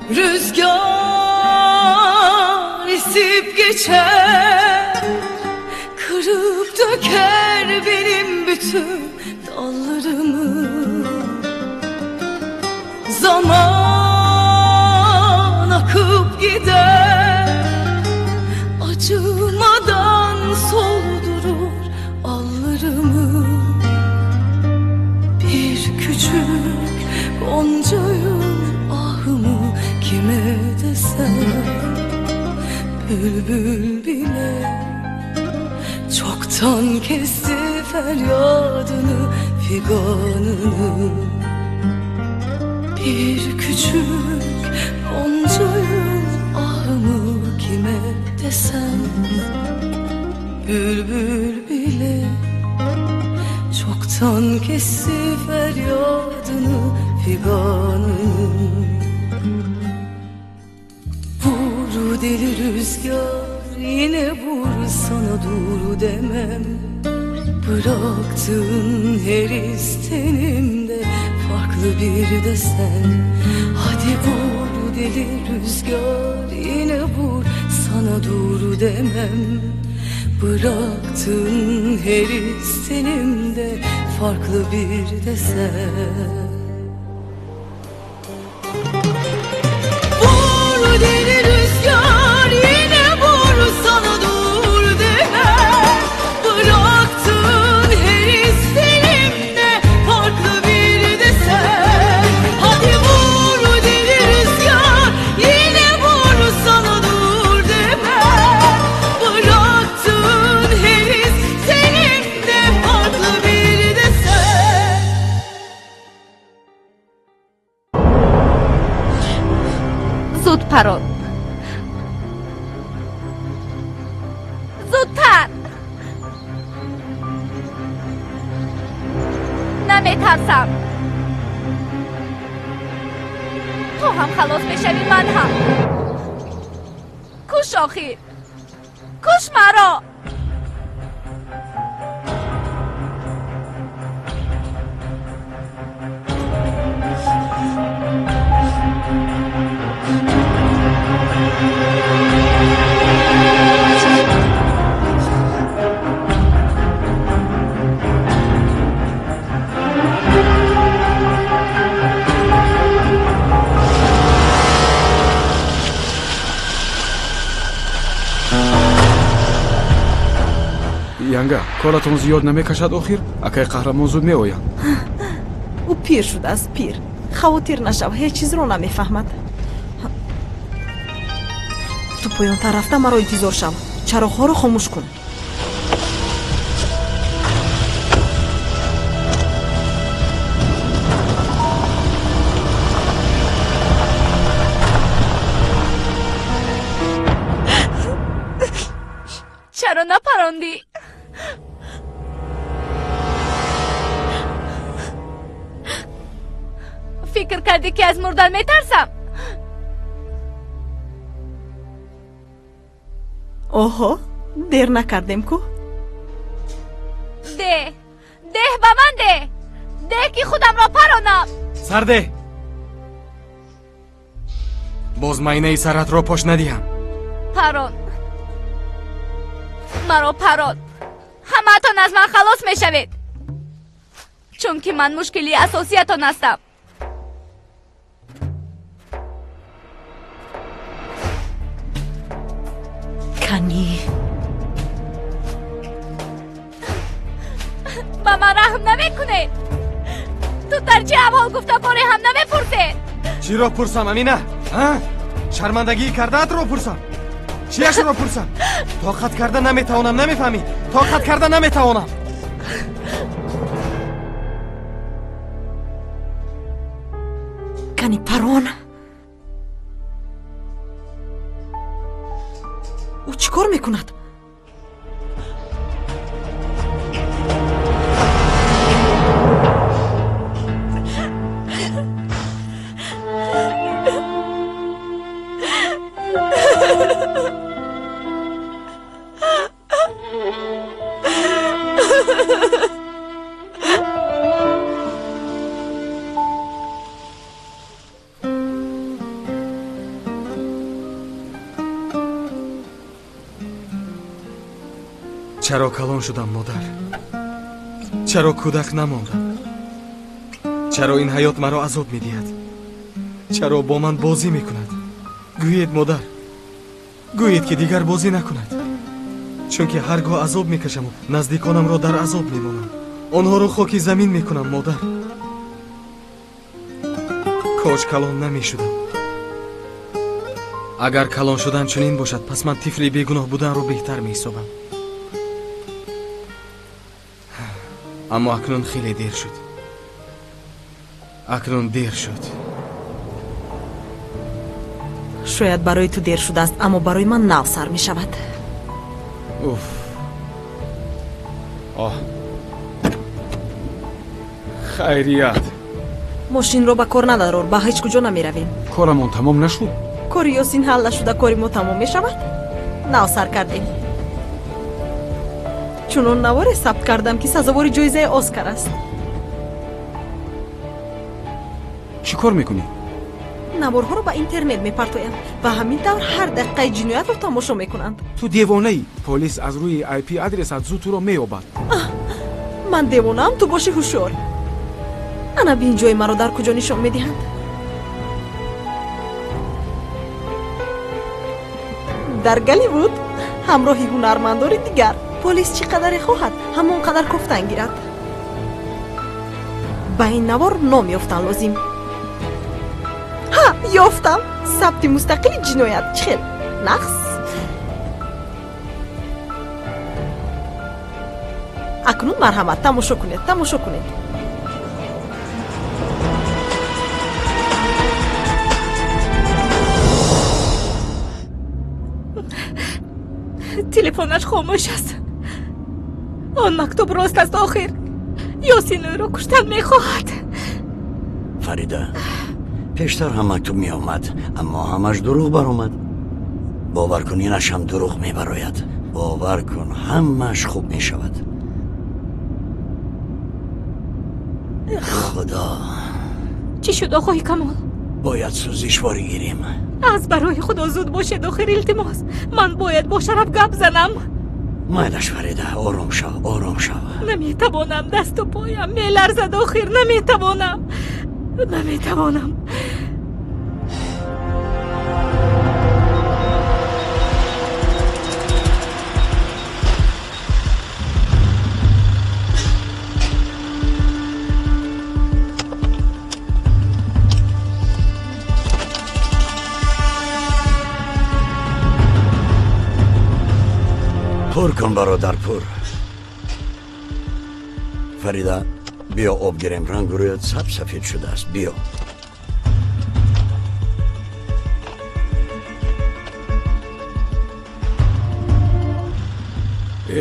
Rüzgar esip geçer, kırıp döker benim bütün dallarımı. Zaman akıp gider, acımadan soldurur allarımı. Bir küçük goncayım ahımı kime desem, bülbül bile çoktan kesti feryadını, figanını. Bir küçük goncayım ahımı kime desem, bülbül bile çoktan kesti feryadını, figanını. Vur deli rüzgar yine vur, sana dur demem. Bıraktığın her istenimde farklı bir de sen. Hadi vur deli rüzgar yine vur, sana dur demem. Bıraktığın her istenimde farklı bir de sen. Vur deli rüzgar yine vur, sana dur demem. Bıraktığın her istenimde farklı bir de sen. Hadi vur deli rüzgar yine vur, sana dur demem. Bıraktığın her istenimde farklı bir de sen. زود پران، زودتر. نمیترسم. تو هم خلاص بشوی، من هم. کش آخی، کش مرا. янга, коратон зиёд намекашад охир? Акай қаҳрамон зуд меояд. ӯ пир шудааст, пир. хавотир нашав, ҳеҷ чизро намефаҳмад. ту поёнтар рафта маро интизор шав. чароғҳоро хомӯш кун. چرا نپراندی؟ فکر کردی که از مردن میترسم؟ اوهو، دیر نکردیم کو؟ ده به من ده که خودم را پرانم. سرده باز майнаи сарҳатро пош надиҳам. پران مرا پران. همه‌تان از من خلاص میشوید، چون که من مشکلی اساسیتان هستم. کنی با من رحم نمیکنه. تو در چه احوال گفته باره هم نمیپرسه. چی را پرسم امینه؟ شرمندگی کرده‌ات را پرسم؟ چیش را پرسم؟ طاقت کرده نمیتوانم، نمیفهمی؟ طاقت کرده نمیتوانم. کنی پران او چیکار میکند؟ چرا کلان شدم مادر؟ چرا کودک نماندم؟ چرا این حیات مرا عذاب می‌دهد؟ چرا با من بازی میکند؟ گویید مادر، گویید که دیگر بازی نکند، چون که هرگاه عذاب میکشم و نزدیکانم را در عذاب میمانم، آنها را خاک زمین میکنم مادر. کاش کلان نمیشدم. اگر کلان شدن چنین باشد پس من طفل بیگناه بودن رو بهتر میحسابم. اما اکنون خیلی دیر شد. اکنون دیر شد. شاید برای تو دیر شده است اما برای من نو سر می شود. اوف. آه. خیریت. ماشین رو به کار ندارور، به هیچ کجا نمی رویم. کارمون تمام نشد. کاری یاسین حل نشده کاری ما تمام می شود. نو سر کردیم. چون نوار ثبت کردم که سزاوار جایزه اسکار است. چی کار میکنی؟ نوارها رو به اینترنت میپرتویند و همین طور هر دقیقه جنایت رو تماشا میکنند. تو دیوانه ای. پلیس از روی آی پی آدرست زود تو رو مییابد. من دیوانم، تو باشی هوشیار. انا بین جای مرا در کجا نشان میدهند؟ در گلی بود همراه هنرمندان دیگر. پلیس چقدر خواهد همون قدر کفتن گیرد. به این نوار نام یافتن لازم. ها یافتم، ثبت مستقل جنایت. چخیل نقص. اکنون مرحمت تماشا کنید، تماشا کنید. تلفنش خاموش است. آن مکتوب راست است. آخر یاسین او را کشتن میخواهد. فریده، پیشتر هم مکتوب می آمد اما همش دروغ بر آمد. باور کن اینش هم دروغ می براید. باور کن همش خوب می شود. خدا، چی شد آقای کمال؟ باید سوزشواری گیریم. از برای خدا زود باشد آخر التماس. من باید با شرف گپ زنم. مایلش فریده، آرام شو، آرام شو. نمیتوانم، دست و پایم میلرزد آخر. نمیتوانم. پر کن برادر، پر. فریده، بیا آب گیریم. رنگ رویت سفید شده است. بیا.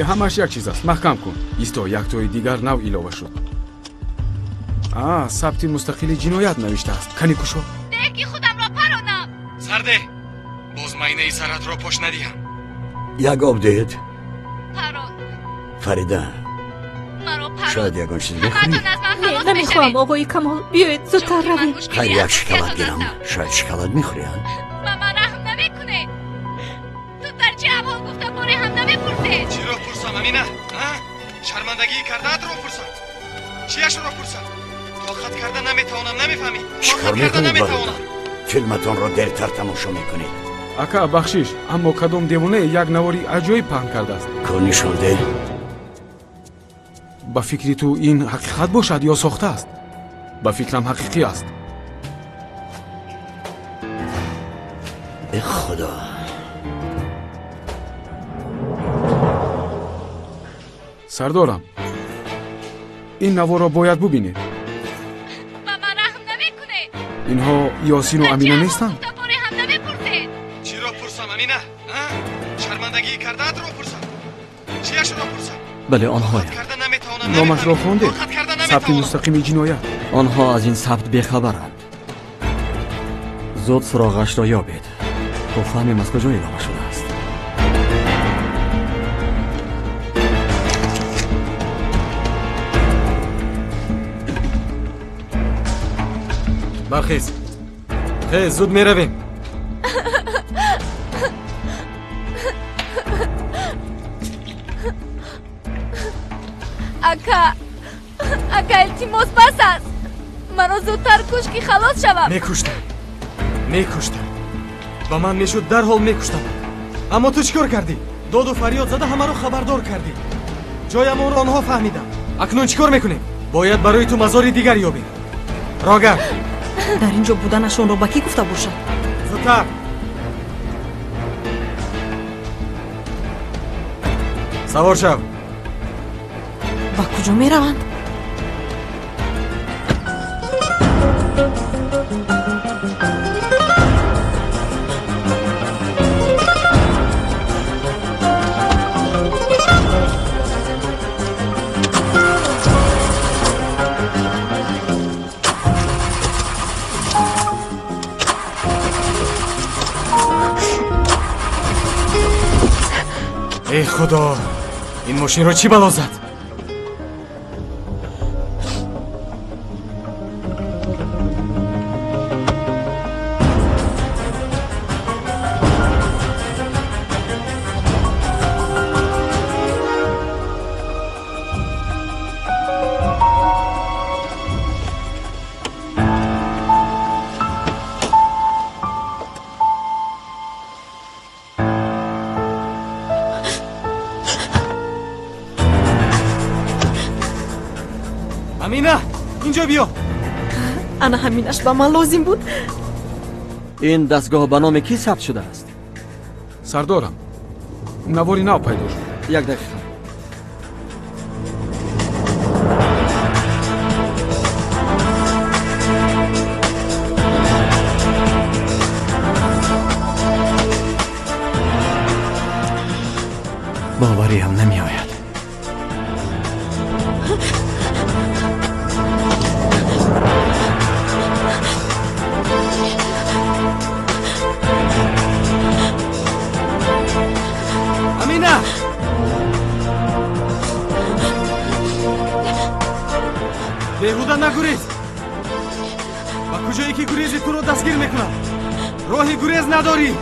همش یک چیز است. محکم کن. ایستا یک توی دیگر نو ایلاوه شد. ثبت مستقل جنایت نوشته است. کنی کشو. دیگه خودم را پرانم. سرده، باز مینه سرت را پاش ندیم. یک آب دهید. پران. فریده، مرا پران. شاید یکان چیز بخوری؟ نمیخوام آقای کمال. بیایید زودتر رویم. خیلی یک شکلات گیرم. شاید شکلات میخوری هم؟ ماما رحم نمیکنه. تو در چه احوال گفتم ما رحم نمیپرسه. چی را پرسم امینه؟ شرمندگی کردت را پرسم. چیش را پرسم؟ طاقت کردن نمیتوانم. نمیفهمی؟ چیکار میکنید برادر؟ فیلمتان را دیرتر تماشا میکنید. اکا بخشیش، اما کدام دیوانه یک نواری عجایب پهن کرده است. نشان ده. با فکری تو این حقیقت باشد یا ساخته است؟ با فکرم حقیقی است. ای خدا. سردارم، این نوار را باید ببینید. ماما رحم نمیکنه. اینها یاسین و امینه نیستند؟ چی را پرسم امینه؟ شرمندگی کردت را پرسم. چیش را پرسم؟ بله آنها. نامش را خونده. ثبت مستقیم جنایت. آنها از این ثبت بیخبرند. زود سراغش را یابید. تو فهمیم از کجا اعلام شده است. برخیز. خیز زود میرویم. اکا التماس بس است. منو زودتر کش که خلاص شوم. میکشتم با من میشد در حال میکشتم، اما تو چیکار کردی؟ داد و فریاد زده همه رو خبردار کردی. جایمون رو آنها فهمیدن. اکنون چیکار میکنیم؟ باید برای تو مزاری دیگر یابیم. راگر дар ин ҷо буданашонро ба кӣ гуфта бошад? زودتر سوار شو. ба куҷо мераванд? ای خدا، این ماشین رو چی بلا زد؟ امینه اینجا بیا. ана ҳаминаш ба ман лозим буд. این دستگاه به نام کی ثبت شده است؟ сардорам навори нав пайдо шуд. یک دقیقه. باوری هم نمی آید. امینه بهوده نگریز. با کجایی که گریزی تو رو دستگیر میکنم. راهی گریز نداری.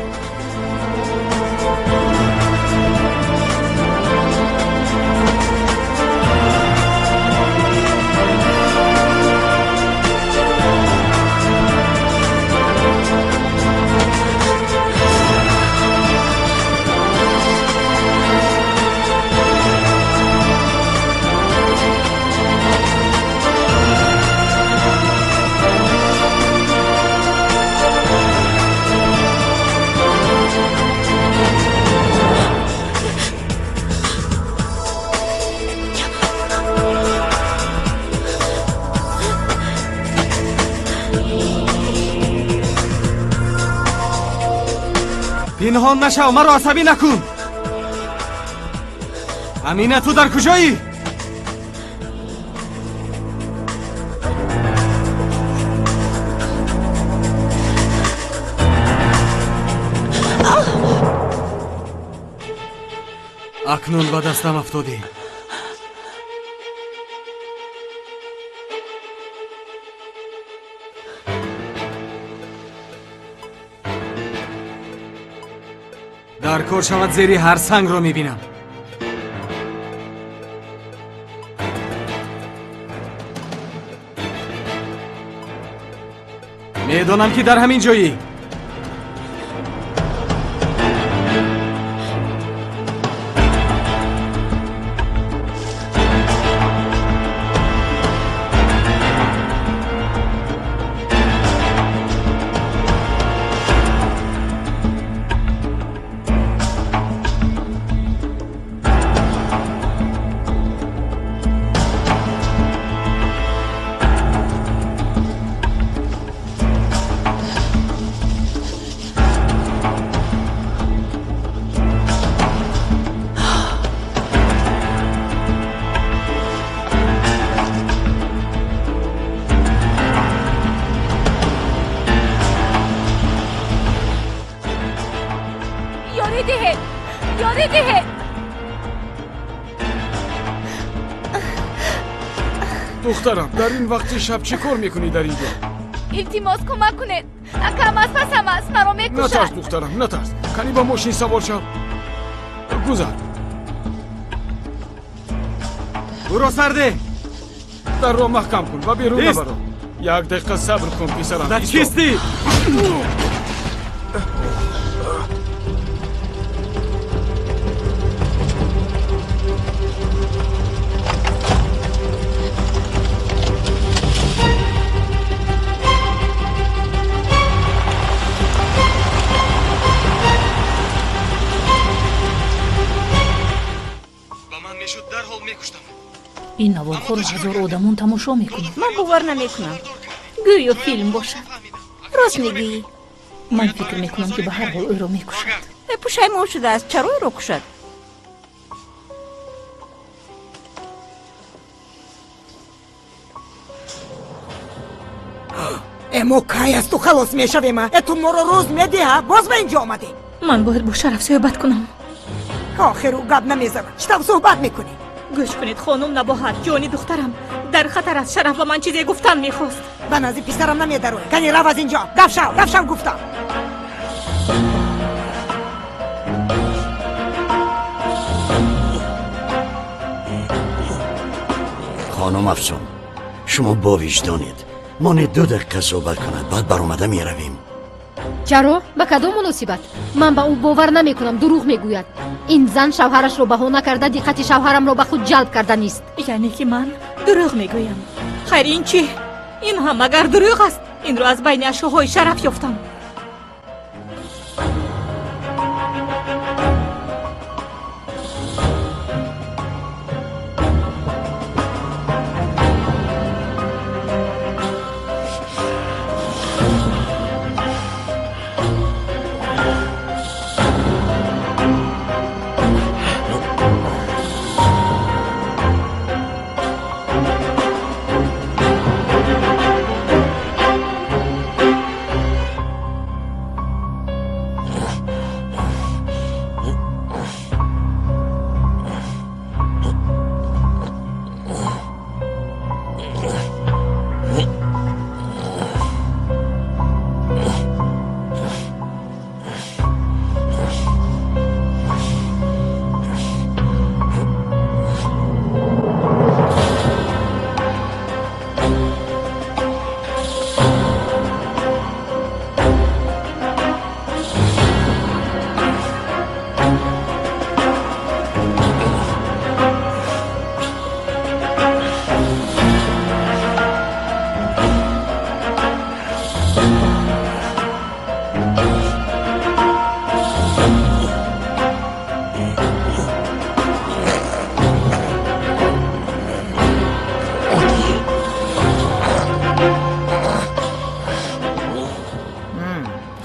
پنهان نشو، مرا عصبی نکن. امینه تو در کجایی؟ اکنون به دستم افتادی. در کار شود زیری هر سنگ رو میبینم. میدانم که در همین جایی. یاری ده. دخترم در این وقت شب چی کار میکنی در اینجا؟ التماس کمک کنید. اکم از پسم است، مرا میکشد. نترس دخترم نترس. کنی با ماشین سوار شو. گذر. برو سرده дарро маҳкам кун ва берун Ист! набаро. Як дақиқа сабр кун писарам. در Исто. чисتی ба ман мешуд дарҳол мекуштам. ин наворхоро ҳазор одамон тамошо мекунанд. من باور نمیکنم گویا فیلم باشد راست میگویی ман фикр мекунам ки ба ҳар ҳол ӯро мекушад. پوشایمان شده است چرا او را کشد اما کی از تو خلاص میشویم؟ تو ما رو روز میدی؟ باز به اینجا آمدی؟ ман бояд бо шараф соҳбат кунам. آخر او گپ نمیزنه. چطور صحبت میکنی؟ гӯш кунед хонум набоҳад, ҷони духтарам дар хатар аст. шараф ба ман чизе гуфтан мехост. به نزدیک پسرم نمیدروی. کنی رو از اینجا. گپ شو گفتم. خانم افسون شما با وجدانید مانه 2 دقیقه صحبت کند بعد برآمده می رویم. чаро ба кадом муносибат? ман ба ӯ бовар намекунам, дурӯғ мегӯяд. ин зан шавҳарашро баҳона карда диққати шавҳарамро ба худ ҷалб карда нест. яъне ки ман дурӯғ мегӯям? хайр ин чӣ? ин ҳам агар дурӯғ аст, инро аз байни ашёҳои шараф ёфтам.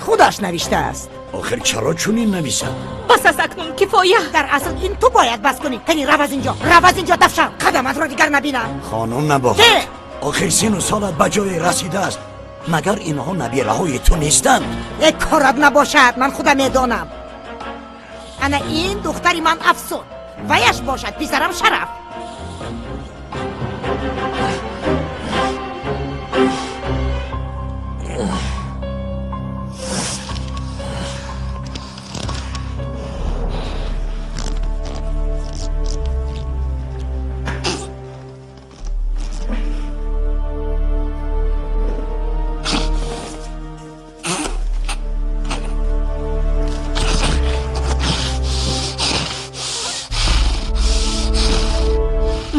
خودش نوشته است. آخر چرا چونین نویسد؟ بس است اکنون کفایه. در اصل این تو باید بس کنی. کنی رو از اینجا دفشو. قدمت را دیگر نبینم. خانم نباید. چه؟ آخر 3 سالت به جای رسیده است. مگر اینها نبیره های تو نیستند؟ یک کارت نباشد. من خودم میدانم. انا این دختری من افسون ویش باشد پسرم شرف.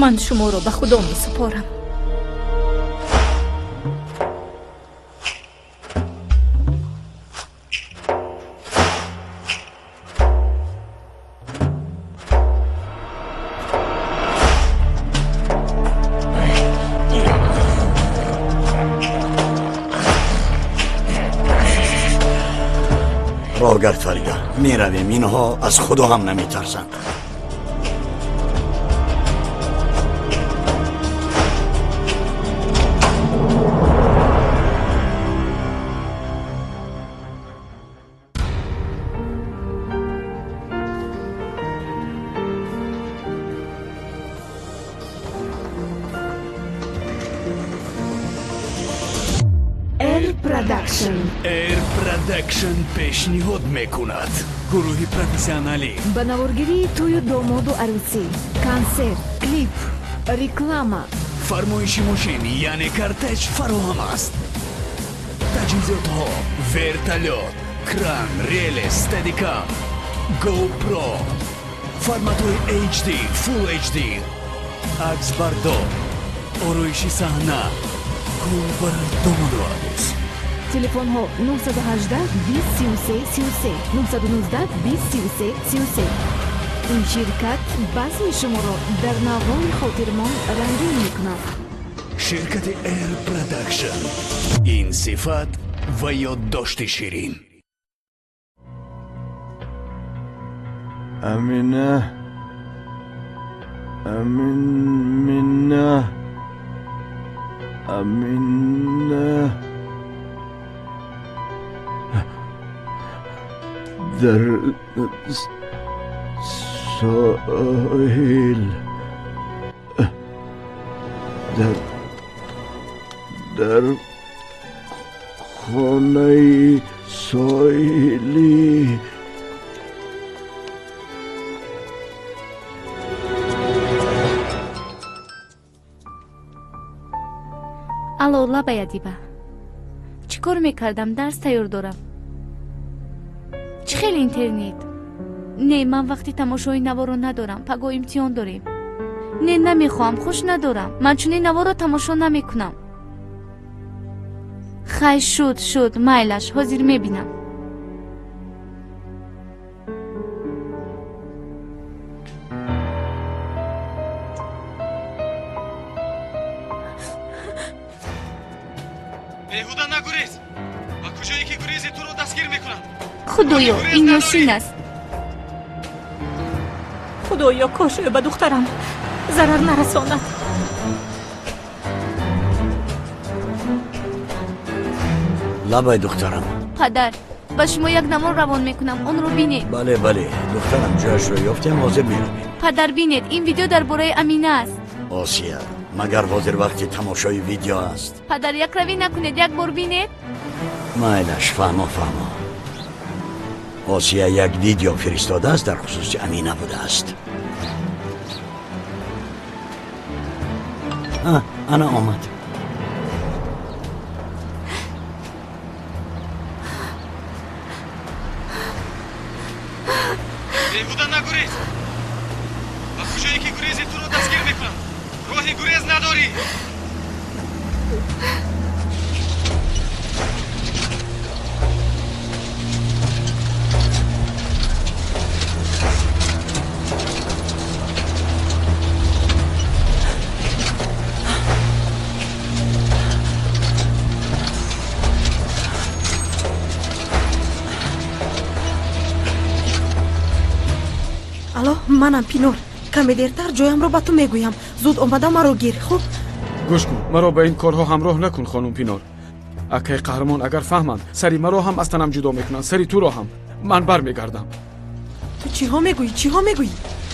من شما را به خدا می سپارم. راهگرد فریده می رویم. اینها از خدا هم نمی ترسند. Air Production пешниҳод мекунад. гурӯҳи профессионалӣ ба наворгирии тӯю домоду арӯсӣ, консерт, клип, реклама. фармоиши мошин яъне кортеҷ фароҳам аст. таҷҳизотҳо, вертолёт, кран, реле, стедикам, GoPro, форматҳои HD, Full HD, аксбардор, ороиши саҳна, гул барои домоду арӯз. Телефонҳо 918 20 33 33 919 20 33 33. ин ширкат базми шуморо дар навъҳои хотирмон рангин мекунад. ширкати Air Production. ин сифат ва ёддошти ширин. амина амина амина در ساحل در خانه ساحلی алло лабая диба чӣ кор мекардам дарс тайёр дорам чӣ хеле интернет не ман вақти тамошои наворо надорам паго имтиҳон дорем не намехоҳам хуш надорам ман чунин наворо тамошо намекунам хай шуд майлаш ҳозир мебинам беҳуда нагурез ва куҷое ки гурези туро дастгир мекунам худоё ин ношин аст худоё кош ӯ ба духтарам зарар нарасонад. лабай духтарам. падар ба шумо як навор равон мекунам онро бинед. бале духтарам ҷояшро ёфтем ҳозир меравем. падар бинед ин видео дар бораи амина аст. осия магар ҳозир вақти тамошои видео аст. падар як равӣ накунед як бор бинед. майлаш фаҳмо осия як видео фиристодааст дар хусуси амина будааст. ана омад. беҳуда нагурез ва куҷое ки гурези туро дастгир мекунам роҳи гурез надорӣ. алло манам пинор каме дертар ҷоямро ба ту мегӯям зуд омада маро гир хуб гӯш кун маро ба ин корҳо ҳамроҳ накун хонум пинор акаи қаҳрамон агар фаҳманд сари маро ҳам аз танам ҷудо мекунанд сари туро ҳам ман бармегардам ту чиҳо мегӯӣ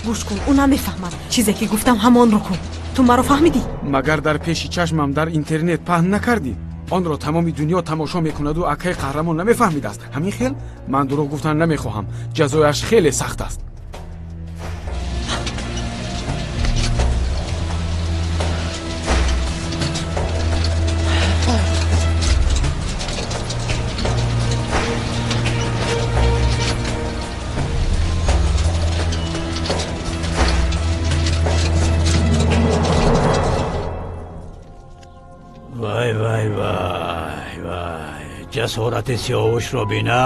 гӯш кун ӯ намефаҳмад чизе ки гуфтам ҳамонро кун ту маро фаҳмидӣ магар дар пеши чашмам дар интернет паҳн накардӣ онро тамоми дунё тамошо мекунаду акаи қаҳрамон намефаҳмидааст ҳамин хел ман дурӯғ гуфтан намехоҳам ҷазояш хеле сахт аст. вай ҷасорати сиёвушро бина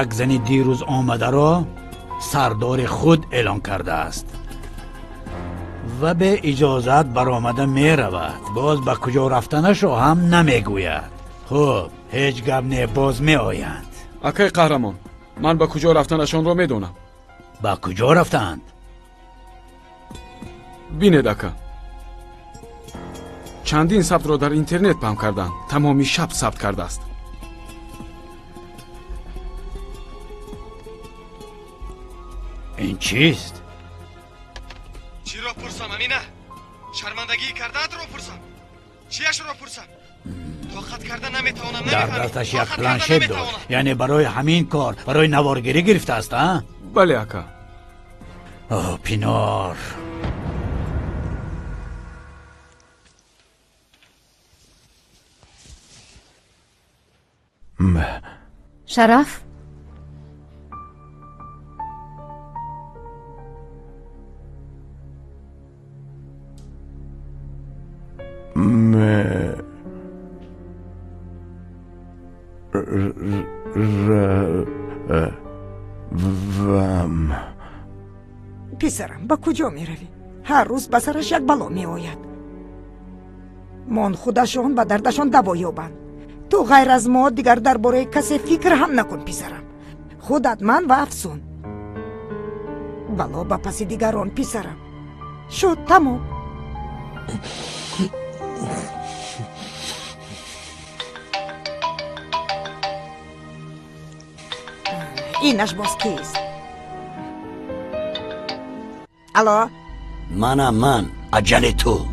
як зани дирӯз омадаро сардори худ эълон кардааст ва бе иҷозат баромада меравад боз ба куҷо рафтанашро ҳам намегӯяд. хуб ҳеҷ гап не боз меоянд. акаи қаҳрамон ман ба куҷо рафтанашонро медонам. ба куҷо рафтанд? бинед ака чандин сабтро дар интернет паҳн карданд тамоми шаб сабт кардааст. ин чист? чиро пурсам амина шармандагӣ кардаатро пурсам чияшро пурсам тоқат карда наметавонам. дар дасташ як планшет дошт яъне барои ҳамин кор барои наворгирӣ гирифтааст а? бале ака. пинор شرف پسرم با کجا می روی؟ هر روز به سرش یک بلا می آید. مان خودشان و دردشان دوا یابند. تو غیر از ما دیگر درباره کسی فکر هم نکن پسرم. خودت من و افسون. بلا با پس دیگران پسرم. شد تمام. اینش باز کیست؟ الو؟ من عجل تو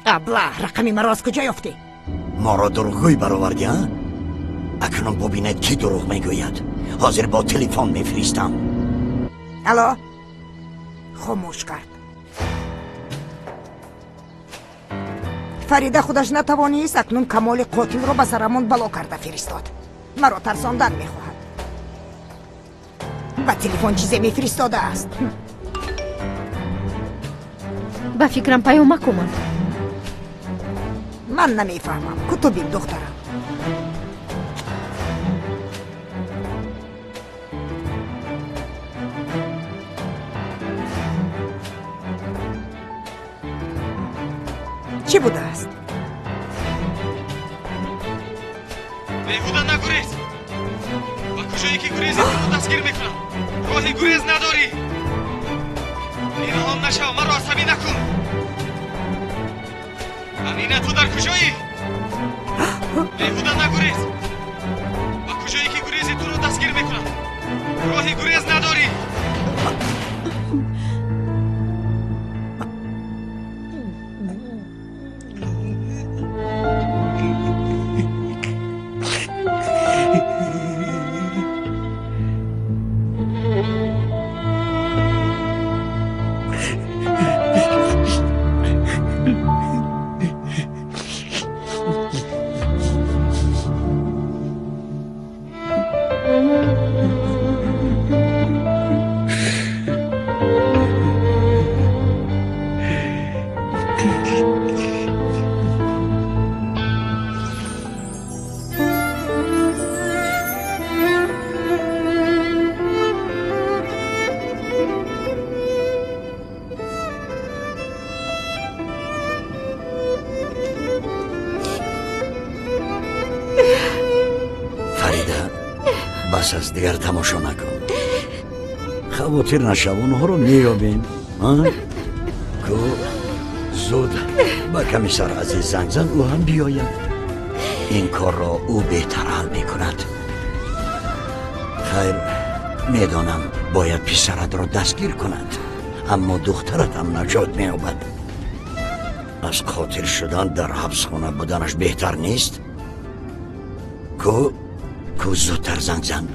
ابله رقمی مرا از کجا یافتی؟ ما را دروغگوی برآوردی ها؟ اکنون ببینید کی دروغ میگوید. حاضر با تلفن میفرستم. الو؟ خاموش کرد. فریده خودش نتوانیست اکنون کمال قاتل رو به سرمون بلا کرده فرستاد. مرا ترساندن میخواهد. با تلفن چیزی میفرستاده است. با فکرم پیام مکن. من نمیفهمم. کتبیم دخترم. چی بوده است؟ بیهوده نگریز. با کجایی که گریزی تو دستگیر میکنم. راهی گریز نداری. اینها نشو من را عصبی نکن. امینه تو در کجایی؟ بیهوده نگریز. با کجایی که گریزی تو رو دستگیر میکنم. راهی گریز نداری. بس از دیگر تماشا نکن. خواطر نشو اونها رو میابیم. که زود با کمیسر عزیز زنگ زن او هم بیاید. این کار را او بهتر حل میکند. خیر میدانم باید پسرت را دستگیر کند، اما دخترت هم نجات مییابد. از قاتل شدن در حبس خانه بودنش بهتر نیست؟ که زودتر زنگ زن.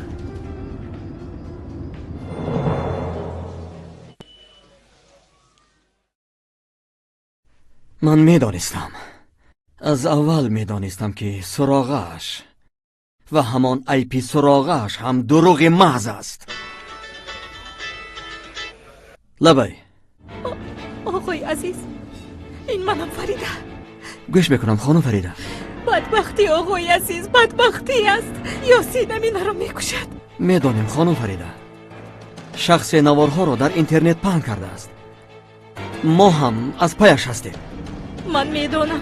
من میدانستم، از اول میدانستم که سراغش و همان ایپی سراغش هم دروغ محض است. لبی آقای عزیز، این منم فریده. گوش بکنم خانم فریده. بدبختی آقای عزیز، بدبختی است. یاسین امینه رو میکشد. میدانیم خانم فریده، شخص نوارها رو در اینترنت پهن کرده است. ما هم از پایش هستیم. من میدانم.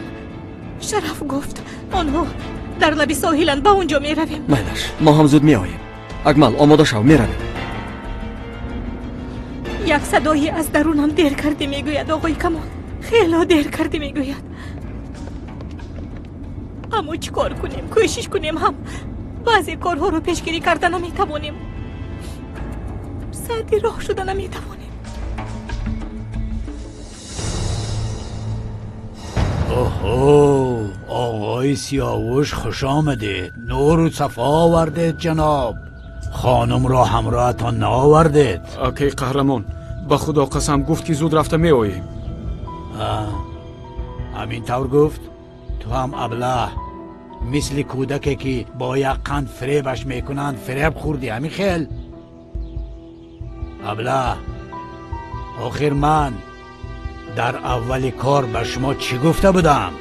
شرف گفت آنها در لب ساحلند، با اونجا میرویم. میلش ما هم زود میآییم. اکمل آماده شو، میرویم. یک صدایی از درونم دیر کردی میگوید آقای کمال، خیلی دیر کردی میگوید. اما چی کار کنیم؟ کوشش کنیم هم بعضی کارها رو پیشگیری کردن نمیتوانیم. سعدی راه شدن نمیتوانیم. اوهو آقای سیاوش خوش آمدید. نور و صفا آوردید جناب. خانم را همراهتان نآوردید. اوکی قهرمان، به خدا قسم گفت که زود رفته میآییم. همین طور گفت؟ تو هم ابله مثل کودکی که با یک قند فریبش میکنند فریب خوردی همین خیل. ابله آخر من در اول کار به شما چی گفته بودم؟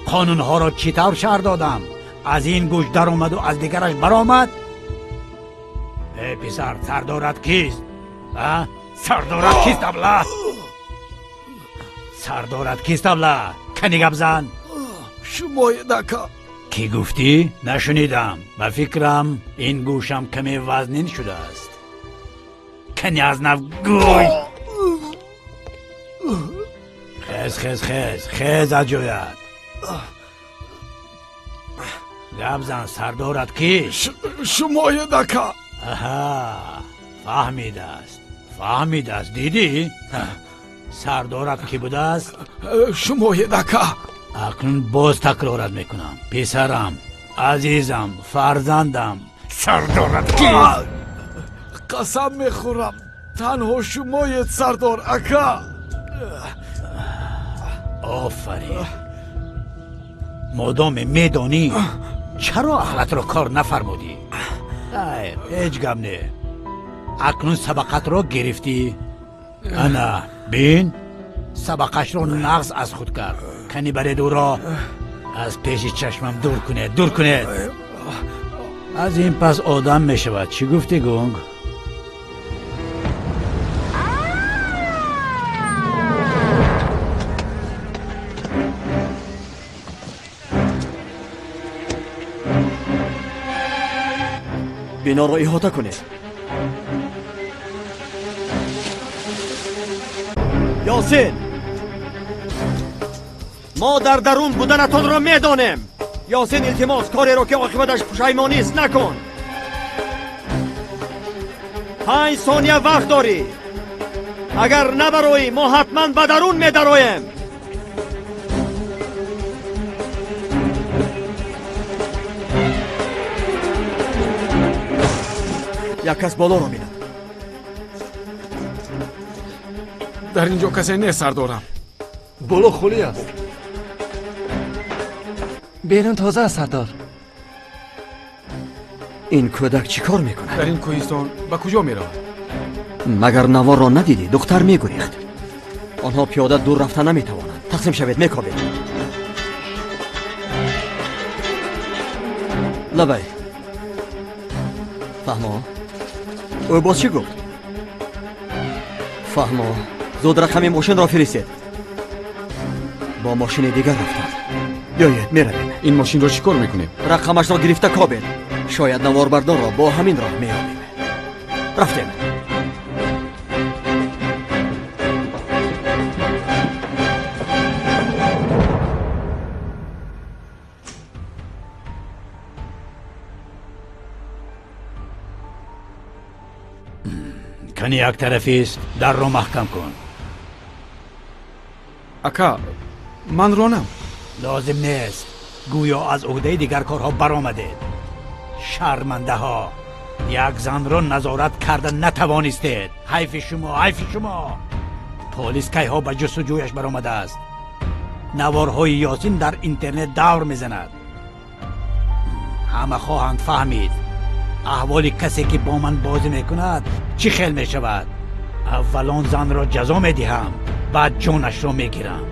قانونها را چطور شرح دادم؟ از این گوش در آمد و از دیگرش برآمد. ای پسر سردارت کیست؟ سردارت کیست ابله؟ سردارت کیست ابله؟ کنی گپ زن. شمای دکا. کی گفتی؟ نشنیدم. به فکرم این گوشم کمی وزنین شده است. کنی از نو گوی. خیز از جویت. گپ زن سردارت کیست؟ شمای دکا. آها فهمیده است دیدی؟ سردارت کی بوده است؟ شمای دکا. اکنون باز تکرارت میکنم پسرم، عزیزم، فرزندم، سردارت کیست؟ قسم میخورم تنها شمایت سردار اکا. آفرین. مادام میدانی چرا عقلت را کار نفرمودی؟ هیچ گپ نه. اکنون سبقت را گرفتی؟ انا بین سبقش را نقض از خود کرد. کنی برید او را از پیش چشمم دور کنید. از این پس آدم می شود. چی گفتی گنگ؟ بنا را احاطه کنید. یاسین، ما در درون بودنتان را میدانیم. یاسین التماس کاری را که عاقبتش پشیمانی است نکن. 5 ثانیه وقت داری. اگر نبروی ما حتما به درون میدرویم. یک کس بالا را میدن. در اینجا کسی نیست سردارم. بالا خالی است. بیرون تازه است سردار. این کودک چی کار میکنه؟ در این کوهستان به کجا میرود؟ مگر نوار را ندیدی؟ دختر میگریخت. آنها پیاده دور رفتن نمیتوانند. تقسیم شوید میکابید. لبی فهما او باز چی گفت؟ فهما زود رقم ماشین را فرستید. با ماشین دیگر رفتند. بیایید میرویم. این ماشین را چیکار میکنیم؟ رقمش را گرفته کابل. شاید نوار بردار را با همین راه مییابیم. رفتیم. کنی یک طرفی است. در رو محکم کن. اکا من رانم. لازم نیست. گویا از عهده دیگر کارها برآمدید. شرمنده ها. یک زن را نظارت کردن نتوانستید. حیف شما. پلیس کی ها به جستجویش برآمده است. نوارهای یاسین در اینترنت دور میزند. همه خواهند فهمید احوال کسی که با من بازی میکند چی خیل میشود. اولان زن را جزا میدهم، بعد جانش را میگیرم.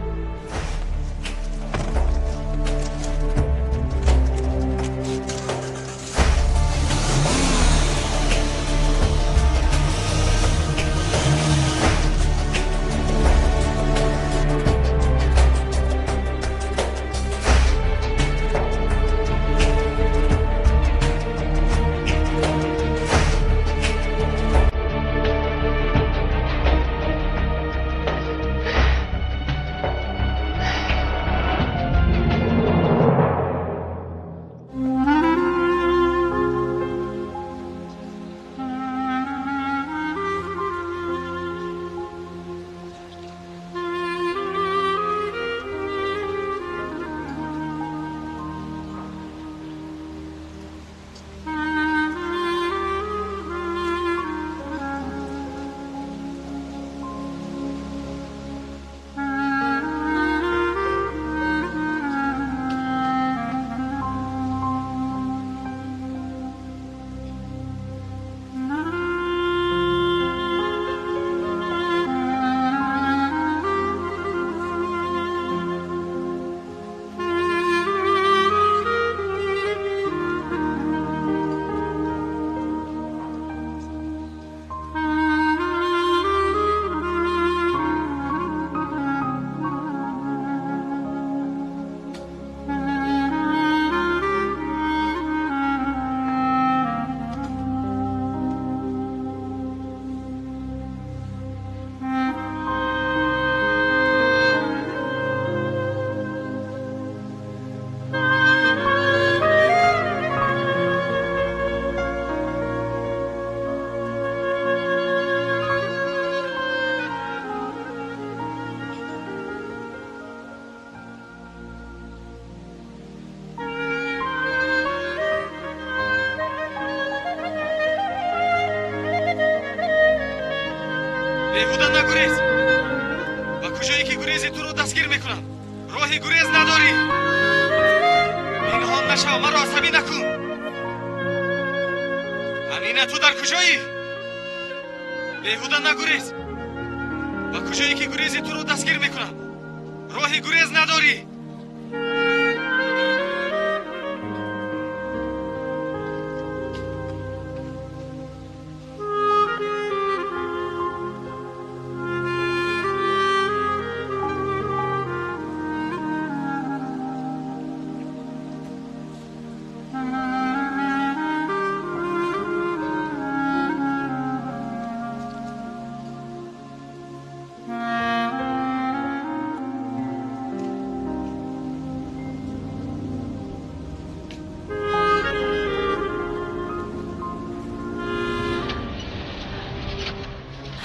بهوده نگریز. و کجایی که گریزی تو رو دستگیر میکنم. راهی گریز نداری. اینها نشو، مرا عصبی نکن. امینه تو در کجایی؟ بهوده نگریز. و کجایی که گریزی تو رو دستگیر میکنم. راهی گریز نداری.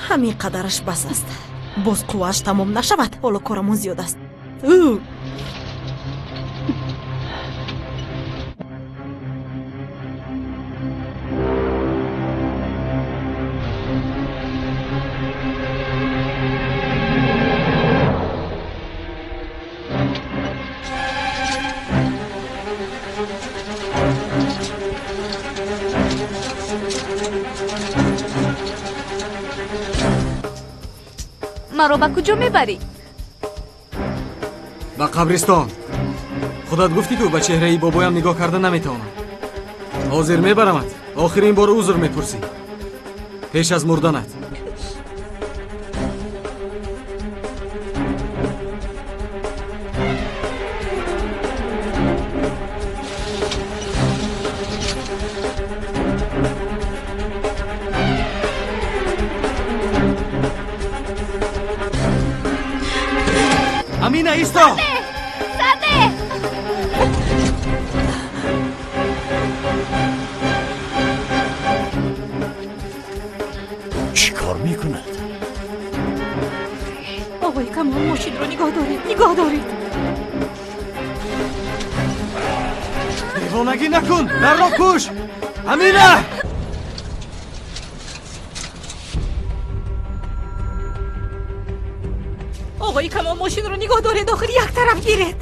همین قدرش بس است. باز قواش تمام نشود. حالا کارمون زیاد است. مرا به کجا میبری؟ به قبرستان. خودت گفتی که به چهره ای بابایم نگاه کردن نمیتوانم. حاضر میبرمت. آخرین بار عذر میپرسی پیش از مردنت. امینه ایستا. ساده چی کار میکند؟ آقای کمال ماشین رو نگاه دارید. دیوانگی نکن. در را پوش. امینه. آقای کمال ماشین رو نگاه دارید. آخر یک طرف گیرید.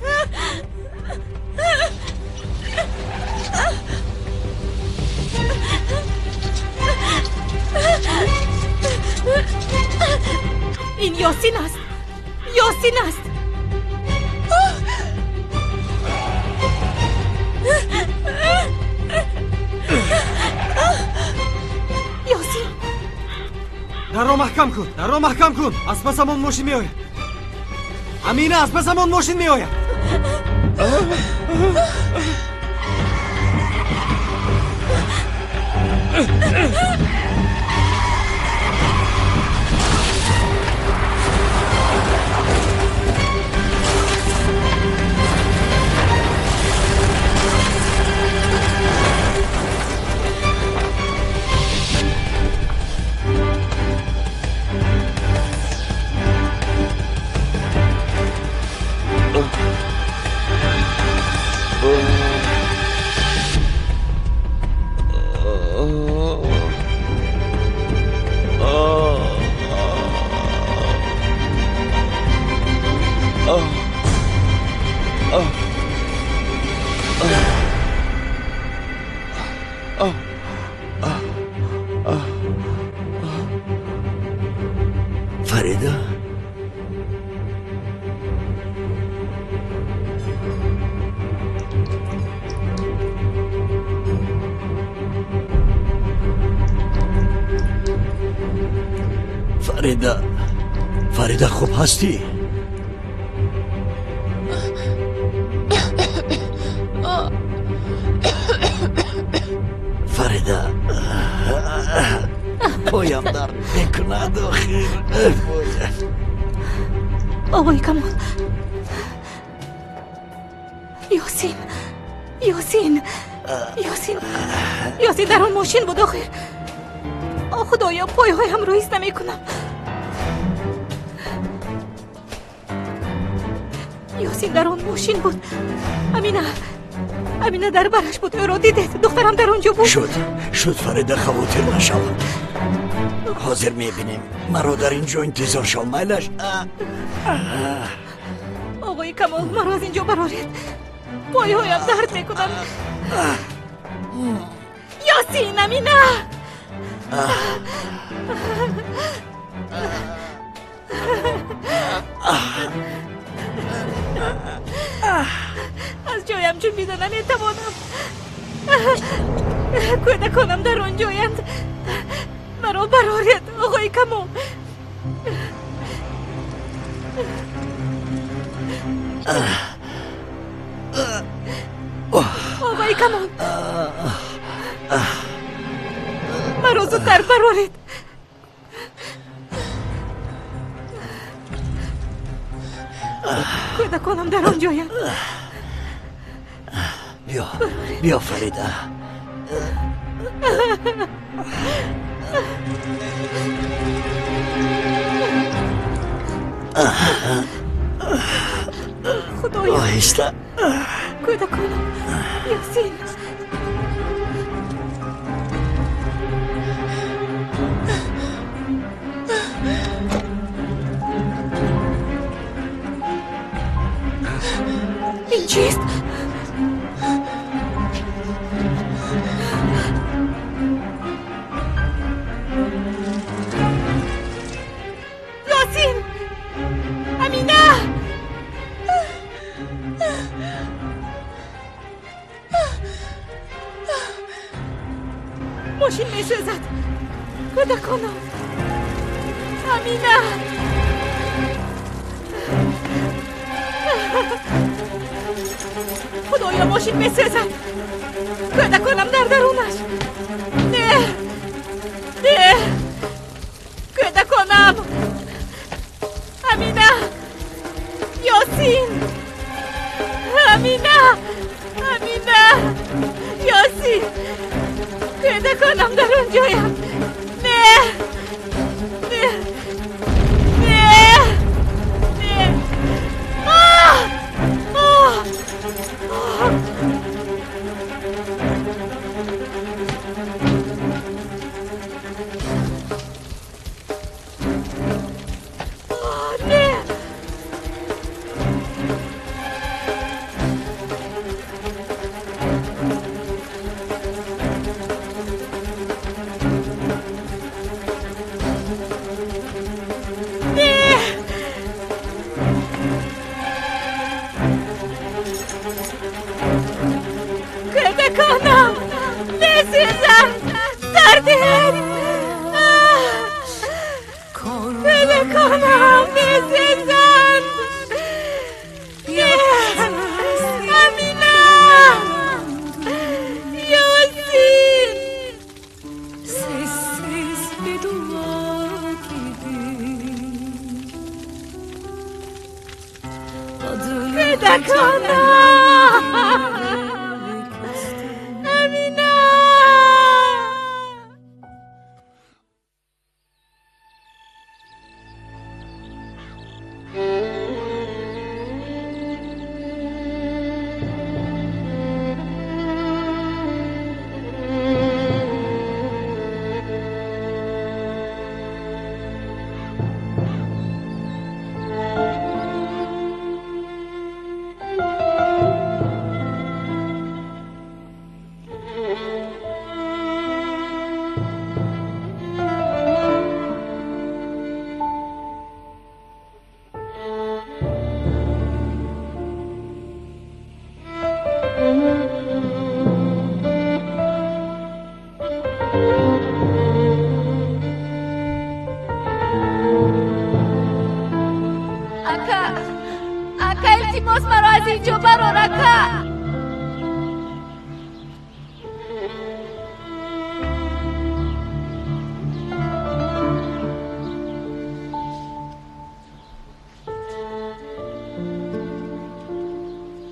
این یاسین است. در را محکم کن. از پسمون ماشین میآید. امینه از پسمون ماشین میآید. فریده فریده خوب هستی؟ فریده پایم درد میکند آخر. آقای کمال. یاسین در اون ماشین بود آخر. خدایا پایهایم رو حس نمیکنم. یاسین در اون ماشین بود. امینه در برش بود، او را دیدید؟ دخترم در اونجا بود. شد فریده، خواطر نشو. حاضر میبینیم. مرا در اینجا انتظار شو. میلش. آقای کمال، مرا از اینجا برارید. پایهایم درد میکنم. یاسین، امینه. از جایم چون بیدن نمیتوانم. کودکانم در آنجایند. مرا برارید آقای کمال. آقای کمال، مرا زودتر برارید. کودکانم در آنجایند. بیا فریده. خدایا، آهسته. کودکانم. یاسین. این چیست؟ یاسین! امینه! ماشین میسوزد. کودکانم. امینه! خدایا، ماشین میسوزد. کودکانم در درونش. نه کودکانم. امینه. یاسین. امینه. یاسین. کودکانم در اونجایم. نه کودکانم میسوزم. دردید. کودکانم میسوزم. امینه. یاسین. Sessiz bir dua gibi adını کودکانم. امینه. اکا التماس مرا از اینجا برار. اکا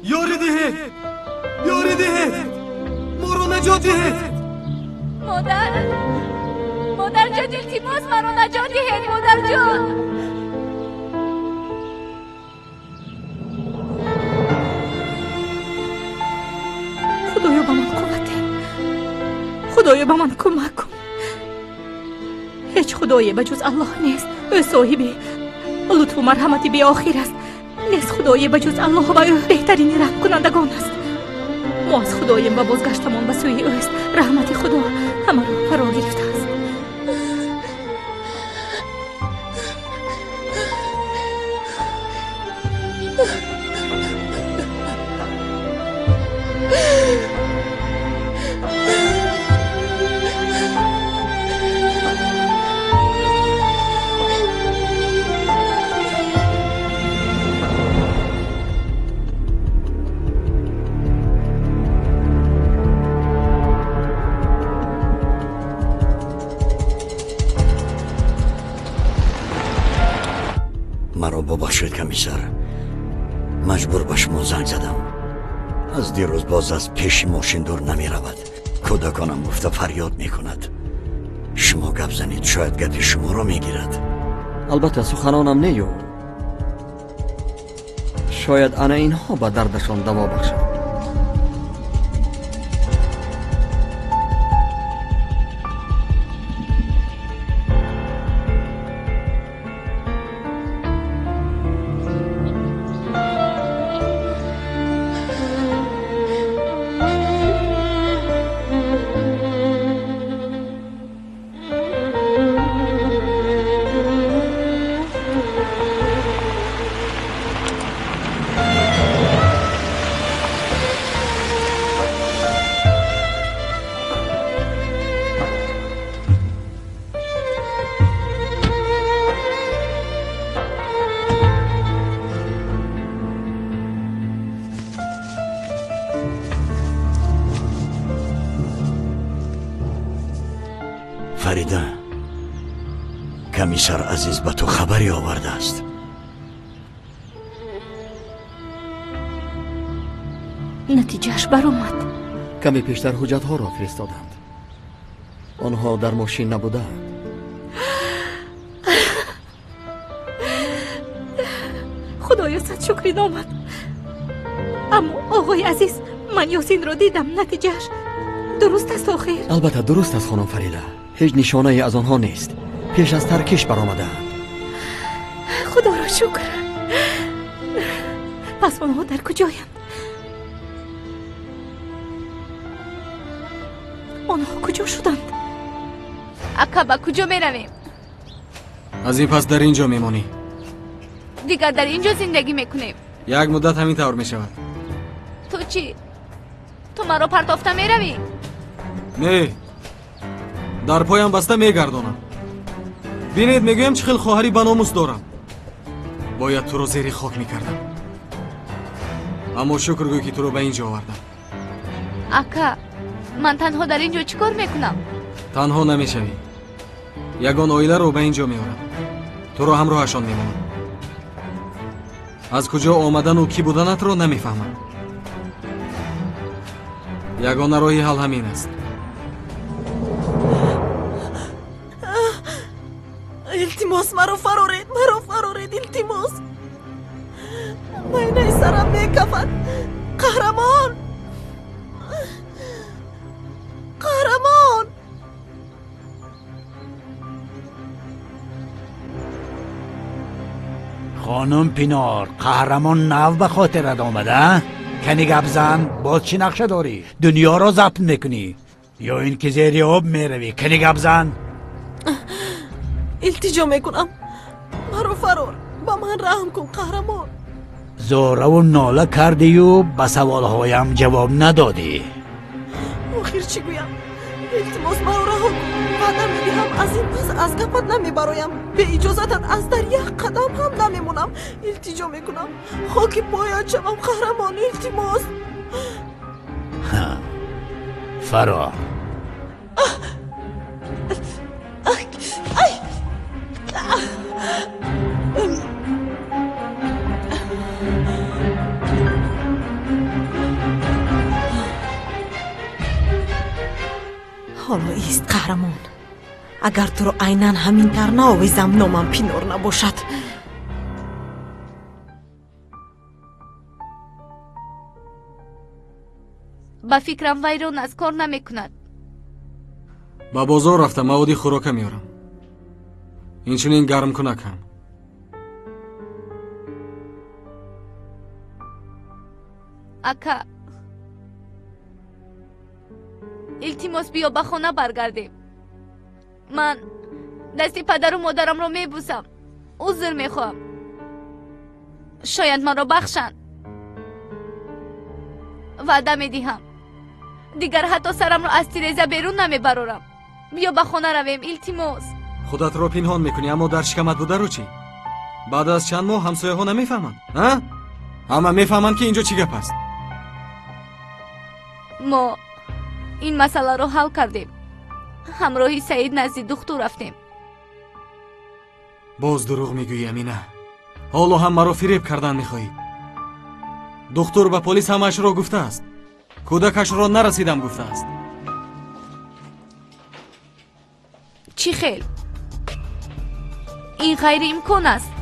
یاری دهید. مرا نجات دهید. مادر جان، التماس مرا نجات دهید. مادر جان. خدایا به من کمک کن. هیچ خدایی به جز الله نیست. او صاحب لطف و مرحمتی بی آخر است. نیست خدایی به جز الله و او بهترین رحم کنندگان است. ما از خدایم و بازگشتمان به سوی اوست. رحمت خدا همه را فرا گرفته است. مرا ببخشید کمیسر، مجبور به شما زنگ زدم. از دیروز باز از پیش ماشین دور نمی رود. کودکانم گفته فریاد می کند. شما گپ زنید، شاید گپ شما را می گیرد. البته سخنانم نیو، شاید انا اینها به دردشان دوا بخشد. فریده، کمیسر عزیز به تو خبری آورده است. نتیجهش برآمد. کمی پیشتر حجت ها را فرستادند. آنها در ماشین نبودند. خدایا صد شکری نامد. اما آقای عزیز، من یاسین را دیدم. نتیجهش درست است آخر؟ البته درست است خانم فریده. هیچ نشانه ای از آنها نیست. پیش از ترکش برآمدند. خدا را شکر. پس آنها در کجایند؟ آنها کجا شدند؟ اکا با کجا می رویم؟ از این پس در اینجا میمانی. دیگر در اینجا زندگی میکنیم. یک مدت همین طور میشود. تو چی؟ تو مرا پرتافته می روی؟ نه، در پایم بسته میگردانم. بینید میگویم چه خیلی خواهری بناموس دارم. باید تو رو زیر خاک میکردم، اما شکر گوی که تو رو به اینجا آوردم. اکا، من تنها در اینجا چی کار میکنم؟ تنها نمیشوی. یگان آیله رو به اینجا میارم. تو رو همراهشان میمونم. از کجا آمدن و کی بودنت رو نمیفهمم. یگان راهی حل همین است. التماس مرا فرارید، التماس. من سرم میکفد. قهرمان، خانم پینار، قهرمان نو به خاطرت آمده؟ کنی گپ زن. باز چی نقشه داری؟ دنیا را ضبط میکنی یا اینکه زیر آب میروی؟ کنی گپ زن. التجا میکنم، مرا فرار، با من رحم کن قهرمان. زاره و ناله کردی و به سوالهایم جواب ندادی. آخر چی گویم؟ التماس مرا رها کن. وعده میدهم از این پس از گپت نمیبرایم. به اجازتت از در یک قدم هم نمیمونم. التجا میکنم، خاک پایت شوم قهرمان. التماس. فرار. حالا ایست قهرمان. اگر تو رو عیناً همین تر نآویزم نامم پینار نباشد. با فکرم ویرون از کار نمی کند. ба бозор рафта маводи хӯрока меорам. Инчунин гармкунакам. ака, илтимос биё ба хона баргардем. ман дасти падару модарамро мебусам. узр мехоҳам. шояд маро бахшанд. ваъда медиҳам дигар ҳатто сарамро аз тиреза берун намебарорам. биё ба хона равем, илтимос. худатро пинҳон мекунӣ, аммо дар шикамат будару чӣ? баъд аз чанд моҳ ҳамсояҳо намефаҳманд? ҳама мефаҳманд ки инҷо чӣ гап аст. мо ин масъаларо ҳал кардем. ҳамроҳи саид назди духтур рафтем. боз дурӯғ мегӯӣ амина. ҳоло ҳам маро фиреб кардан мехоҳӣ. духтур ба полис ҳамаашро гуфтааст. кӯдакашро нарасидам гуфтааст. чӣ хел? ин ғайриимкон аст.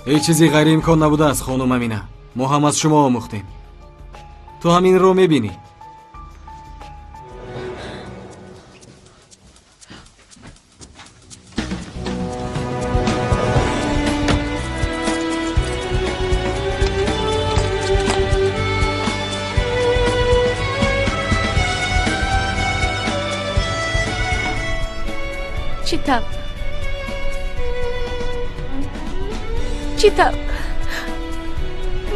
ҳеҷ чизи ғайриимкон набудааст хонум амина. мо ҳам аз шумо омӯхтем. ту ҳаминро мебинӣ. چیتم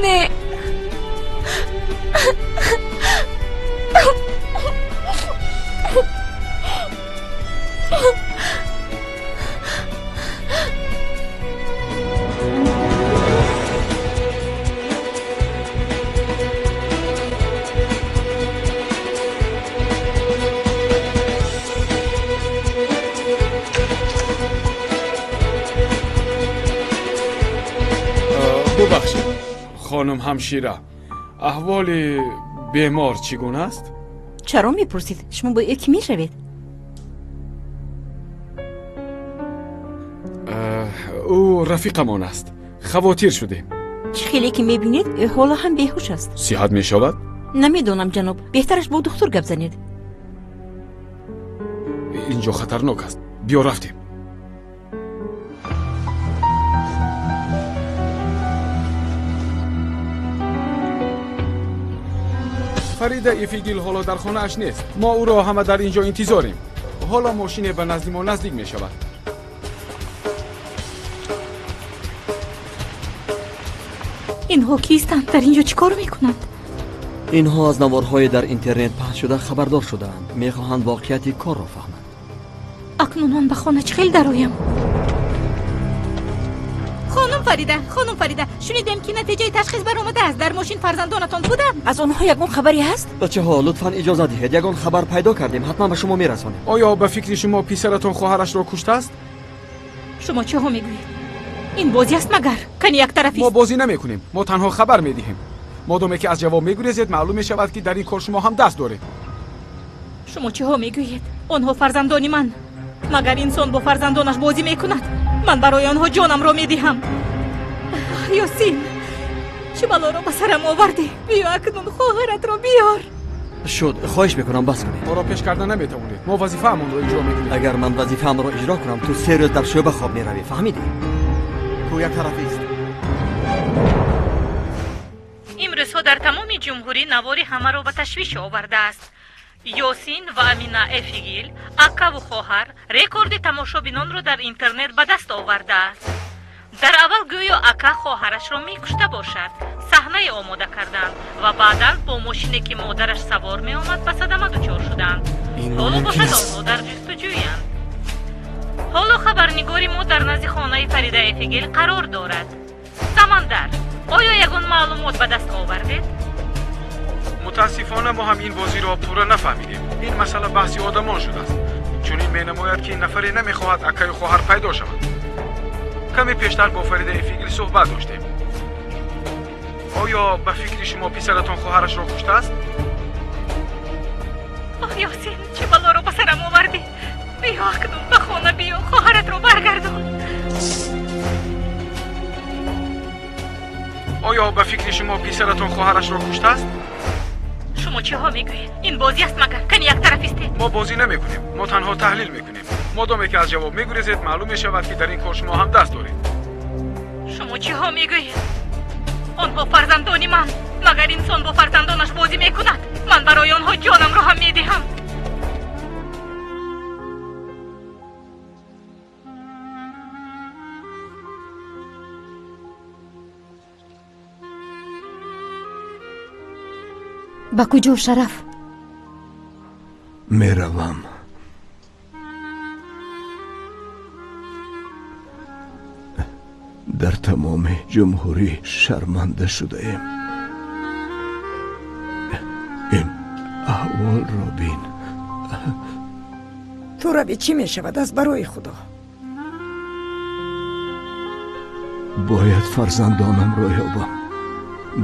نه ببخشید خانم همشیره احوال بیمار چگونه است؟ چرا میپرسید؟ شما با یکی میشوید؟ او رفیقمان است خواتیر شده. چه خیلی که میبینید حالا هم بیهوش است. صحت میشود؟ نمیدونم جناب، بهترش با دکتر گپ زنید. اینجا خطرناک است، بیا رفتیم. فریده ایفیگیل حالا در خانه اش نیست. ما او را همه در اینجا انتظاریم. حالا ماشین به نزد ما نزدیک می شود. اینها کیستند؟ در اینجا چیکار میکنند؟ اینها از نوارهای در اینترنت پخش شده خبردار شدند. میخواهند واقعیت کار را فهمند. اکنون من به خانه چخیل درایم. خانم فریده شنیدم که نتیجه تشخیص برآمده است. در ماشین فرزندانتان بودند. از آنها یگان خبری هست؟ بچه ها لطفاً اجازه دهید، یگان خبر پیدا کردیم، حتما به شما میرسانیم. آیا به فکر شما پسرتان خواهرش را کشته است؟ شما چه ها میگویید؟ این بازی است مگر؟ کنی یک طرفی ما بازی نمیکنیم، ما تنها خبر میدهیم. مادامی که از جواب میگریزید معلوم میشود که در این کار شما هم دست دارید. شما چه ها میگویید؟ آنها فرزندانی من. مگر انسان با فرزندانش بازی میکند؟ من برای آنها جانم را میدهم. یاسین چه بلا را به سرم آوردی؟ بیا اکنون خواهرت را بیار. شد، خواهش میکنم بس کنید. ما را پیش کردن نمیتوانید. ما وظیفه‌مون را اجرا میکنیم. اگر من وظیفه‌ام را اجرا کنم تو 3 روز در شعبه خواب میروی، فهمیدی؟ تو یک طرفی است. امروزها در تمام جمهوری نواری همه را به تشویش آورده است. یاسین و امینا افیگیل، اکا و خواهر، رکورد تماشابینان را در اینترنت به دست آورده است. در اول گویا اکا خواهرش را میکشته باشد. صحنه آماده کردند و بعداً با ماشینی که مادرش سوار می آمد به صدمه دچار شدند. حالا باشد آنها در جستجویند. حالا خبرنگاری ما در نزد خانه فریده افیگیل قرار دارد. سمندر، آیا یگان معلومات به دست آوردید؟ متاسفانه ما هم این بازی را پورا نفهمیدیم. این مسئله بحثی آدمان شده است. چون این مینماید که این نفری نمیخواهد اکای خواهر پیدا شود. کمی پیشتر با فریده افیگیل صحبت داشتیم. آیا به فکر شما پسرتان خواهرش را کشته است؟ آه یاسین، چه بلا را به سرم آوردی؟ بیا اکنون به خانه بیا، خواهرت را برگردان. آیا به فکر شما پسرتان خواهرش را کشته است؟ شما شما چه ها میگویید؟ این بازی است مگر؟ کنی یک طرفیستی؟ ما بازی نمیکنیم، ما تنها تحلیل میکنیم. مادامی که از جواب میگریزید معلوم میشود که در این کار شما هم دست دارید. شما چه ها میگویید؟ آنها فرزندانی من. مگر انسان با فرزندانش بازی میکند؟ من برای آنها جانم را هم میدهم. با کجا شرف؟ میروم. در تمام جمهوری شرمنده شده ایم. این احوال را بین. تو روی چی می شود از برای خدا؟ باید فرزندانم را یابم.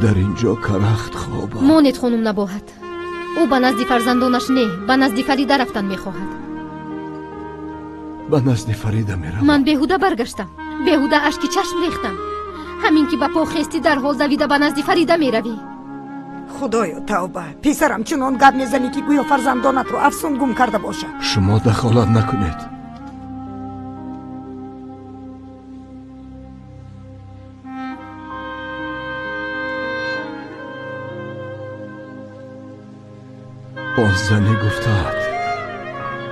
در اینجا کرخت خوابم. مانت خانم نباهد. او به نزد فرزندانش نه، به نزد فریده رفتن میخواهد. به نزد فریده میروم. من بیهوده برگشتم، بیهوده اشکی چشم ریختم. همین که به پا خستی در حال دویده به نزد فریده میروی. خدایا توبه، پسرم چنان گپ میزنی که گویا فرزندانت رو افسون گم کرده باشه. شما دخالت نکنید. آن زنی گفتاد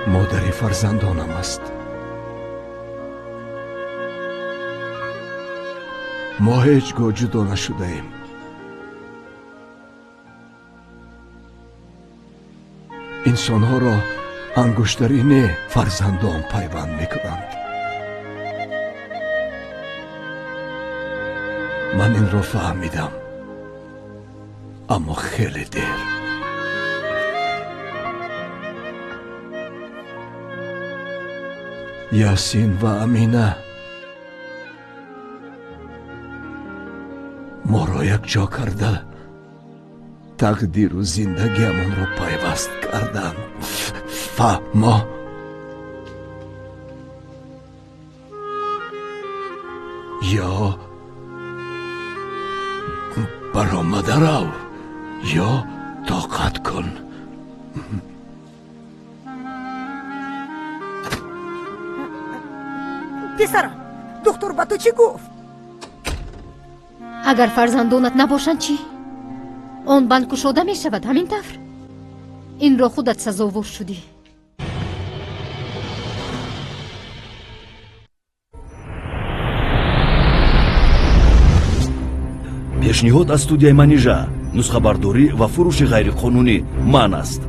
مادری فرزندانم است. ما هیچگاه جدا نشده ایم. انسانها را انگشترین فرزندان پیوند میکنند. من این را فهمیدم، اما خیلی دیر. یاسین و امینه ما را یک جا کرده تقدیر و زندگیمان را پیوست کردند. ما یا برآمده رو یا طاقت کن. پسرم، دکتر با تو چی گفت؟ اگر فرزندانت نباشند چی؟ آن بند کشاده می شود همین طور. این را خودت سزاوار شدی. пешниҳод аз студияи манижа нусхабардорӣ ва фурӯши ғайриқонунӣ манъ аст.